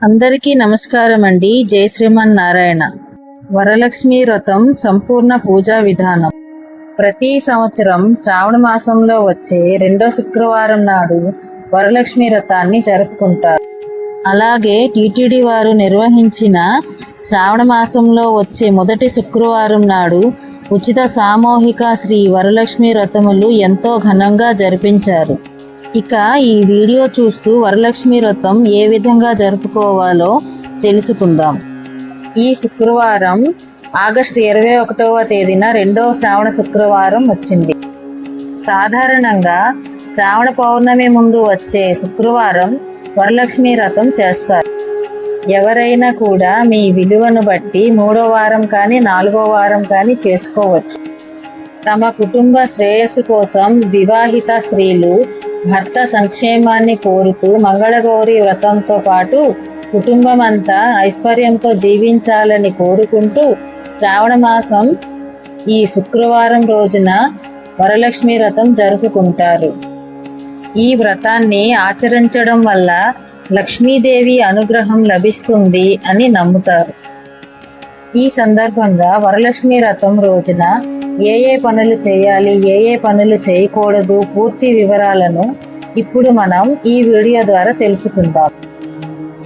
అందరికీ నమస్కారం అండి. జై శ్రీమన్నారాయణ. వరలక్ష్మి వ్రతం సంపూర్ణ పూజా విధానం. ప్రతి సంవత్సరం శ్రావణ మాసంలో వచ్చే రెండో శుక్రవారం నాడు వరలక్ష్మి వ్రతాన్ని జరుపుకుంటారు. అలాగే టీటీడీ వారు నిర్వహించిన శ్రావణ మాసంలో వచ్చే మొదటి శుక్రవారం నాడు ఉచిత సామూహిక శ్రీ వరలక్ష్మి వ్రతములు ఎంతో ఘనంగా జరిపించారు. ఇక ఈ వీడియో చూస్తూ వరలక్ష్మి వ్రతం ఏ విధంగా జరుపుకోవాలో తెలుసుకుందాం. ఈ శుక్రవారం ఆగస్టు 21వ తేదీన రెండో శ్రావణ శుక్రవారం వచ్చింది. సాధారణంగా శ్రావణ పౌర్ణమి ముందు వచ్చే శుక్రవారం వరలక్ష్మి వ్రతం చేస్తారు. ఎవరైనా కూడా మీ విలువను బట్టి 3వ వారం కానీ 4వ వారం కానీ చేసుకోవచ్చు. తమ కుటుంబ శ్రేయస్సు కోసం వివాహిత స్త్రీలు భర్త సంక్షేమాన్ని కోరుతూ మంగళగౌరి వ్రతంతో పాటు కుటుంబం అంతా ఐశ్వర్యంతో జీవించాలని కోరుకుంటూ శ్రావణ మాసం ఈ శుక్రవారం రోజున వరలక్ష్మి వ్రతం జరుపుకుంటారు. ఈ వ్రతాన్ని ఆచరించడం వల్ల లక్ష్మీదేవి అనుగ్రహం లభిస్తుంది అని నమ్ముతారు. ఈ సందర్భంగా వరలక్ష్మి వ్రతం రోజున ఏ పనులు చేయాలి, ఏ పనులు చేయకూడదు పూర్తి వివరాలను ఇప్పుడు మనం ఈ వీడియో ద్వారా తెలుసుకుందాం.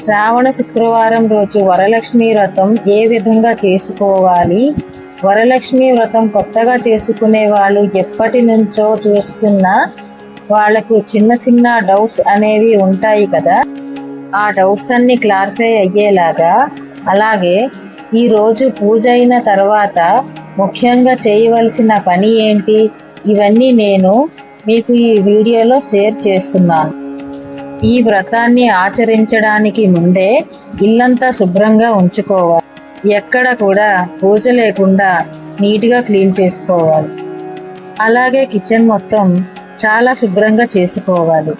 శ్రావణ శుక్రవారం రోజు వరలక్ష్మి వ్రతం ఏ విధంగా చేసుకోవాలి, వరలక్ష్మి వ్రతం కొత్తగా చేసుకునే వాళ్ళు ఎప్పటి నుంచో చూస్తున్న వాళ్లకు చిన్న చిన్న డౌట్స్ అనేవి ఉంటాయి కదా, ఆ డౌట్స్ అన్ని క్లారిఫై అయ్యేలాగా, అలాగే ఈ రోజు పూజ అయిన తర్వాత ముఖ్యంగా చేయవలసిన పని ఏంటి, ఇవన్నీ నేను మీకు ఈ వీడియోలో షేర్ చేస్తున్నాను. ఈ వ్రతాన్ని ఆచరించడానికి ముందే ఇల్లంతా శుభ్రంగా ఉంచుకోవాలి. ఎక్కడ కూడా పూజ లేకుండా నీట్గా క్లీన్ చేసుకోవాలి. అలాగే కిచెన్ మొత్తం చాలా శుభ్రంగా చేసుకోవాలి.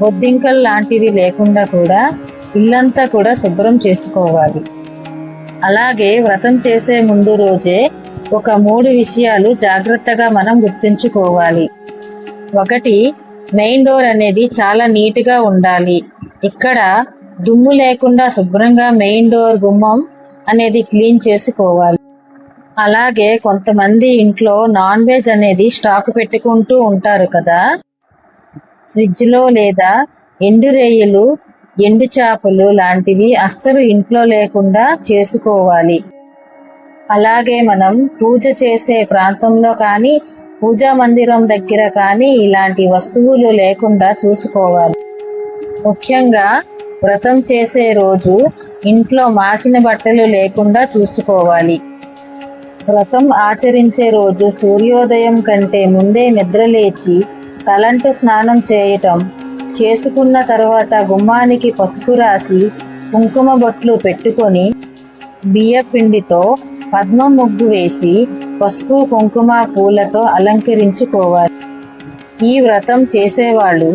బొద్దింకలు లాంటివి లేకుండా కూడా ఇల్లంతా కూడా శుభ్రం చేసుకోవాలి. అలాగే వ్రతం చేసే ముందు రోజే ఒక 3 విషయాలు జాగ్రత్తగా మనం గుర్తుంచుకోవాలి. 1, మెయిన్ డోర్ అనేది చాలా నీట్గా ఉండాలి. ఇక్కడ దుమ్ము లేకుండా శుభ్రంగా మెయిన్ డోర్ గుమ్మం అనేది క్లీన్ చేసుకోవాలి. అలాగే కొంతమంది ఇంట్లో నాన్ వెజ్ అనేది స్టాక్ పెట్టుకుంటూ ఉంటారు కదా, ఫ్రిడ్జ్లో లేదా ఎండు రొయ్యలు, ఎండు చేపలు లాంటివి అస్సలు ఇంట్లో లేకుండా చేసుకోవాలి. అలాగే మనం పూజ చేసే ప్రాంతంలో కానీ పూజా మందిరం దగ్గర కానీ ఇలాంటి వస్తువులు లేకుండా చూసుకోవాలి. ముఖ్యంగా వ్రతం చేసే రోజు ఇంట్లో మాసిన బట్టలు లేకుండా చూసుకోవాలి. వ్రతం ఆచరించే రోజు సూర్యోదయం కంటే ముందే నిద్రలేచి తలంటు స్నానం చేయటం, చేసుకున్న తర్వాత గుమ్మానికి పసుపు రాసి కుంకుమ బొట్లు పెట్టుకొని బియ్య పిండితో పద్మం ముగ్గు వేసి పసుపు కుంకుమ పూలతో అలంకరించుకోవాలి. ఈ వ్రతం చేసేవాళ్ళు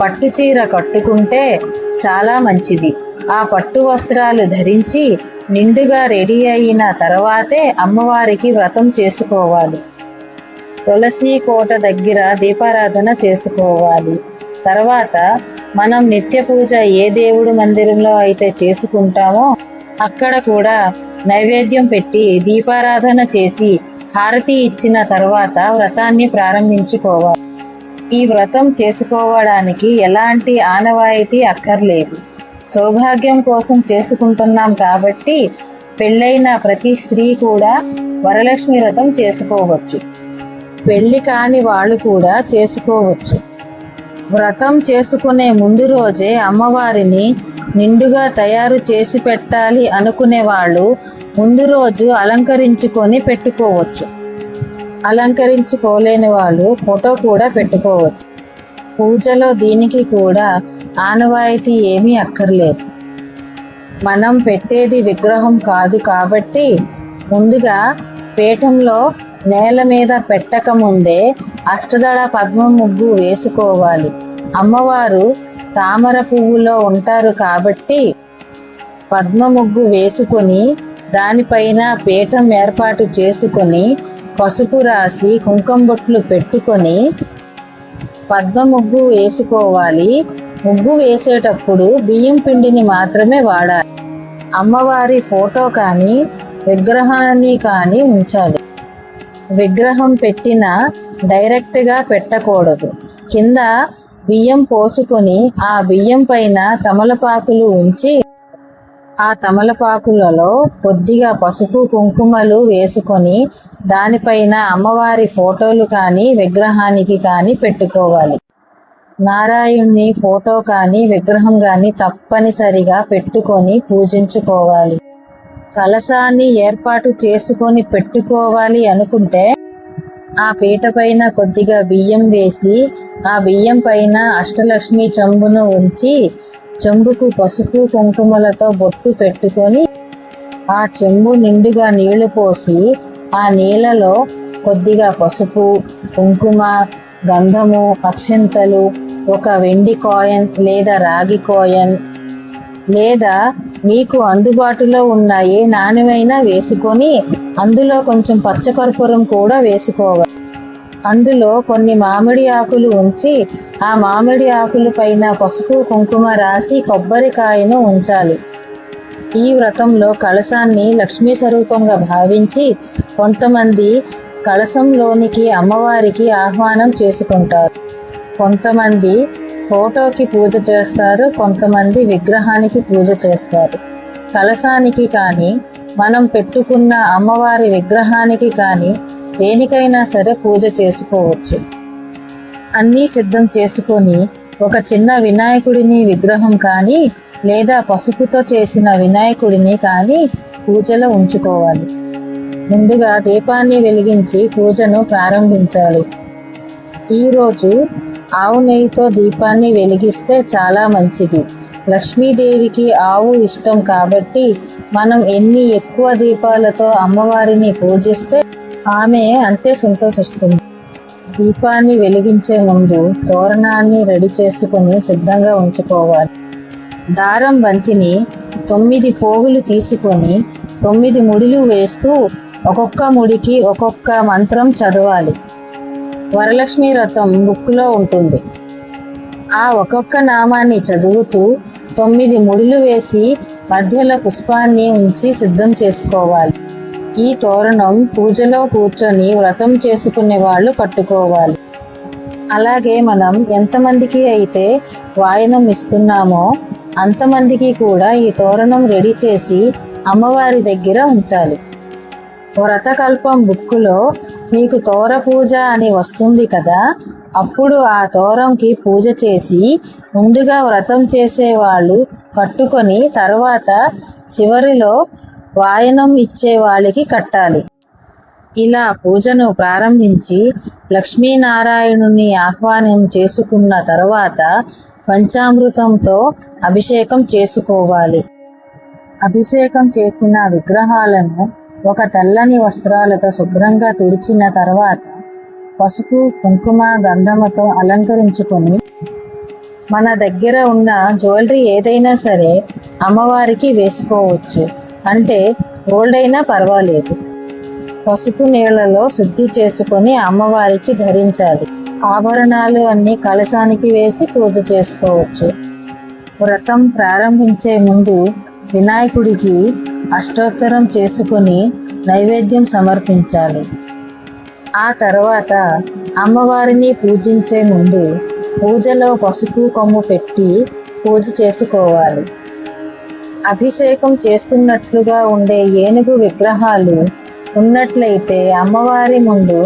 పట్టు చీర కట్టుకుంటే చాలా మంచిది. ఆ పట్టు వస్త్రాలు ధరించి నిండుగా రెడీ అయిన తర్వాతే అమ్మవారికి వ్రతం చేసుకోవాలి. తులసి కోట దగ్గర దీపారాధన చేసుకోవాలి. తర్వాత మనం నిత్య పూజ ఏ దేవుడి మందిరంలో అయితే చేసుకుంటామో అక్కడ కూడా నైవేద్యం పెట్టి దీపారాధన చేసి హారతి ఇచ్చిన తర్వాత వ్రతాన్ని ప్రారంభించుకోవాలి. ఈ వ్రతం చేసుకోవడానికి ఎలాంటి ఆనవాయితీ అక్కర్లేదు. సౌభాగ్యం కోసం చేసుకుంటున్నాం కాబట్టి పెళ్ళైన ప్రతి స్త్రీ కూడా వరలక్ష్మి వ్రతం చేసుకోవచ్చు. పెళ్లి కాని వాళ్ళు కూడా చేసుకోవచ్చు. వ్రతం చేసుకునే ముందు రోజే అమ్మవారిని నిండుగా తయారు చేసి పెట్టాలి అనుకునే వాళ్ళు ముందు రోజు అలంకరించుకొని పెట్టుకోవచ్చు. అలంకరించుకోలేని వాళ్ళు ఫోటో కూడా పెట్టుకోవచ్చు. పూజలో దీనికి కూడా ఆనవాయితీ ఏమీ అక్కర్లేదు. మనం పెట్టేది విగ్రహం కాదు కాబట్టి ముందుగా పీఠంలో నేల మీద పెట్టక ముందే అష్టదళ పద్మ ముగ్గు వేసుకోవాలి. అమ్మవారు తామర పువ్వులో ఉంటారు కాబట్టి పద్మ ముగ్గు వేసుకొని దానిపైన పీఠం ఏర్పాటు చేసుకొని పసుపు రాసి కుంకుమ బొట్లు పెట్టుకొని పద్మ ముగ్గు వేసుకోవాలి. ముగ్గు వేసేటప్పుడు బియ్యం పిండిని మాత్రమే వాడాలి. అమ్మవారి ఫోటో కానీ విగ్రహాన్ని కానీ ఉంచాలి. విగ్రహం పెట్టిన డైరెక్ట్గా పెట్టకూడదు. కింద బియ్యం పోసుకొని ఆ బియ్యం పైన తమలపాకులు ఉంచి ఆ తమలపాకులలో కొద్దిగా పసుపు కుంకుమలు వేసుకొని దానిపైన అమ్మవారి ఫోటోలు కానీ విగ్రహానికి కానీ పెట్టుకోవాలి. నారాయణుని ఫోటో కానీ విగ్రహం కానీ తప్పనిసరిగా పెట్టుకొని పూజించుకోవాలి. కలశాన్ని ఏర్పాటు చేసుకొని పెట్టుకోవాలి అనుకుంటే ఆ పీట పైన కొద్దిగా బియ్యం వేసి ఆ బియ్యం పైన అష్టలక్ష్మి చెంబును ఉంచి చెంబుకు పసుపు కుంకుమలతో బొట్టు పెట్టుకొని ఆ చెంబు నిండుగా నీళ్లు పోసి ఆ నీళ్ళలో కొద్దిగా పసుపు కుంకుమ గంధము అక్షింతలు ఒక వెండి కాయిన్ లేదా రాగి కాయిన్ లేదా మీకు అందుబాటులో ఉన్న ఏ నాణ్యమైనా వేసుకొని అందులో కొంచెం పచ్చకర్పూరం కూడా వేసుకోవాలి. అందులో కొన్ని మామిడి ఆకులు ఉంచి ఆ మామిడి ఆకుల పైన పసుపు కుంకుమ రాసి కొబ్బరికాయను ఉంచాలి. ఈ వ్రతంలో కలశాన్ని లక్ష్మీ స్వరూపంగా భావించి కొంతమంది కలశంలోనికి అమ్మవారికి ఆహ్వానం చేసుకుంటారు. కొంతమంది ఫోటోకి పూజ చేస్తారు, కొంతమంది విగ్రహానికి పూజ చేస్తారు. కలశానికి కానీ మనం పెట్టుకున్న అమ్మవారి విగ్రహానికి కానీ దేనికైనా సరే పూజ చేసుకోవచ్చు. అన్నీ సిద్ధం చేసుకొని ఒక చిన్న వినాయకుడిని విగ్రహం కానీ లేదా పసుపుతో చేసిన వినాయకుడిని కానీ పూజలో ఉంచుకోవాలి. ముందుగా దీపాన్ని వెలిగించి పూజను ప్రారంభించాలి. ఈరోజు ఆవు నెయ్యితో దీపాన్ని వెలిగిస్తే చాలా మంచిది. లక్ష్మీదేవికి ఆవు ఇష్టం కాబట్టి మనం ఎన్ని ఎక్కువ దీపాలతో అమ్మవారిని పూజిస్తే ఆమె అంతే సంతోషిస్తుంది. దీపాన్ని వెలిగించే ముందు తోరణాన్ని రెడీ చేసుకుని సిద్ధంగా ఉంచుకోవాలి. దారం బంతిని 9 పోగులు తీసుకొని 9 ముడులు వేస్తూ ఒక్కొక్క ముడికి ఒక్కొక్క మంత్రం చదవాలి. వరలక్ష్మి వ్రతం బుక్లో ఉంటుంది. ఆ ఒక్కొక్క నామాన్ని చదువుతూ 9 ముడులు వేసి మధ్యలో పుష్పాన్ని ఉంచి సిద్ధం చేసుకోవాలి. ఈ తోరణం పూజలో కూర్చొని వ్రతం చేసుకునే వాళ్ళు కట్టుకోవాలి. అలాగే మనం ఎంతమందికి అయితే వాయనం ఇస్తున్నామో అంతమందికి కూడా ఈ తోరణం రెడీ చేసి అమ్మవారి దగ్గర ఉంచాలి. వ్రతకల్పం బుక్కులో మీకు తోర పూజ అని వస్తుంది కదా, అప్పుడు ఆ తోరంకి పూజ చేసి ముందుగా వ్రతం చేసేవాళ్ళు కట్టుకొని తర్వాత చివరిలో వాయనం ఇచ్చే వాళ్ళకి కట్టాలి. ఇలా పూజను ప్రారంభించి లక్ష్మీనారాయణుని ఆహ్వానం చేసుకున్న తర్వాత పంచామృతంతో అభిషేకం చేసుకోవాలి. అభిషేకం చేసిన విగ్రహాలను ఒక తెల్లని వస్త్రాలతో శుభ్రంగా తుడిచిన తర్వాత పసుపు కుంకుమ గంధముతో అలంకరించుకొని మన దగ్గర ఉన్న జ్యువెలరీ ఏదైనా సరే అమ్మవారికి వేసుకోవచ్చు. అంటే గోల్డ్ అయినా పర్వాలేదు. పసుపు నీళ్లలో శుద్ధి చేసుకొని అమ్మవారికి ధరించాలి. ఆభరణాలు అన్ని కలశానికి వేసి పూజ చేసుకోవచ్చు. వ్రతం ప్రారంభించే ముందు వినాయకుడికి అష్టోత్తరం చేసుకొని నైవేద్యం సమర్పించాలి. ఆ తర్వాత అమ్మవారిని పూజించే ముందు పూజలో పసుపు కొమ్ము పెట్టి పూజ చేసుకోవాలి. అభిషేకం చేస్తున్నట్లుగా ఉండే ఏనుగు విగ్రహాలు ఉన్నట్లయితే అమ్మవారి ముందు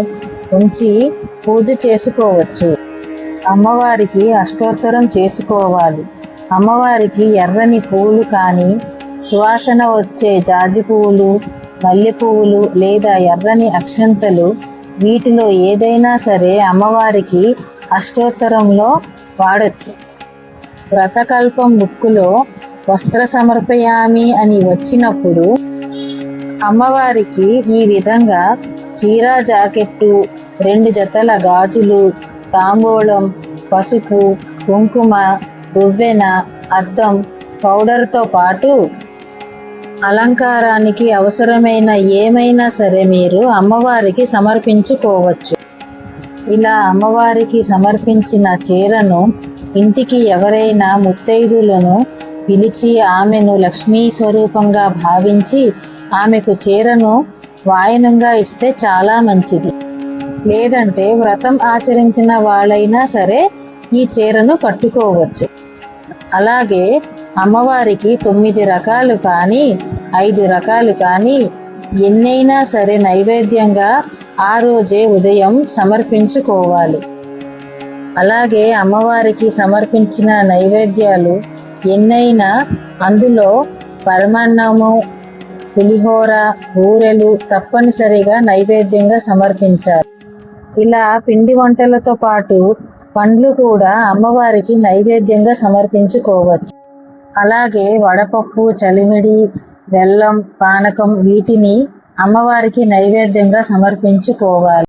ఉంచి పూజ చేసుకోవచ్చు. అమ్మవారికి అష్టోత్తరం చేసుకోవాలి. అమ్మవారికి ఎర్రని పువ్వులు కానీ సువాసన వచ్చే జాజి పువ్వులు మల్లె పువ్వులు లేదా ఎర్రని అక్షంతలు వీటిలో ఏదైనా సరే అమ్మవారికి అష్టోత్తరంలో వాడచ్చు. వ్రతకల్పం బుక్కులో వస్త్ర సమర్పయామి అని వచ్చినప్పుడు అమ్మవారికి ఈ విధంగా చీర జాకెట్టు 2 జతల గాజులు తాంబూలం పసుపు కుంకుమ దువ్వెన అద్దం పౌడర్తో పాటు అలంకారానికి అవసరమైన ఏమైనా సరే మీరు అమ్మవారికి సమర్పించుకోవచ్చు. ఇలా అమ్మవారికి సమర్పించిన చీరను ఇంటికి ఎవరైనా ముత్తైదులను పిలిచి ఆమెను లక్ష్మీ స్వరూపంగా భావించి ఆమెకు చీరను వాయనంగా ఇస్తే చాలా మంచిది. లేదంటే వ్రతం ఆచరించిన వాళ్ళైనా సరే ఈ చీరను కట్టుకోవచ్చు. అలాగే అమ్మవారికి 9 రకాలు కానీ 5 రకాలు కానీ ఎన్నైనా సరే నైవేద్యంగా ఆ రోజే ఉదయం సమర్పించుకోవాలి. అలాగే అమ్మవారికి సమర్పించిన నైవేద్యాలు ఎన్నైనా అందులో పరమాన్నము, పులిహోర, బూరెలు తప్పనిసరిగా నైవేద్యంగా సమర్పించాలి. ఇలా పిండి వంటలతో పాటు పండ్లు కూడా అమ్మవారికి నైవేద్యంగా సమర్పించుకోవచ్చు. అలాగే వడపప్పు, చలిమిడి, బెల్లం, పానకం వీటిని అమ్మవారికి నైవేద్యంగా సమర్పించుకోవాలి.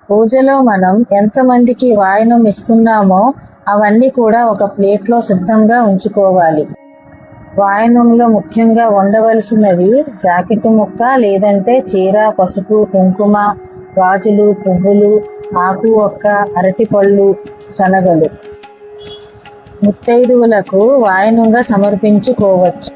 పూజలో మనం ఎంతమందికి వాయనం ఇస్తున్నామో అవన్నీ కూడా ఒక ప్లేట్లో సిద్ధంగా ఉంచుకోవాలి. వాయనంలో ముఖ్యంగా ఉండవలసినవి జాకెట్ ముక్క, లేదంటే చీర, పసుపు, కుంకుమ, గాజులు, పువ్వులు, ఆకు ఒక్క, అరటిపళ్ళు, శనగలు ముత్తైదువులకు వాయనంగా సమర్పించుకోవచ్చు.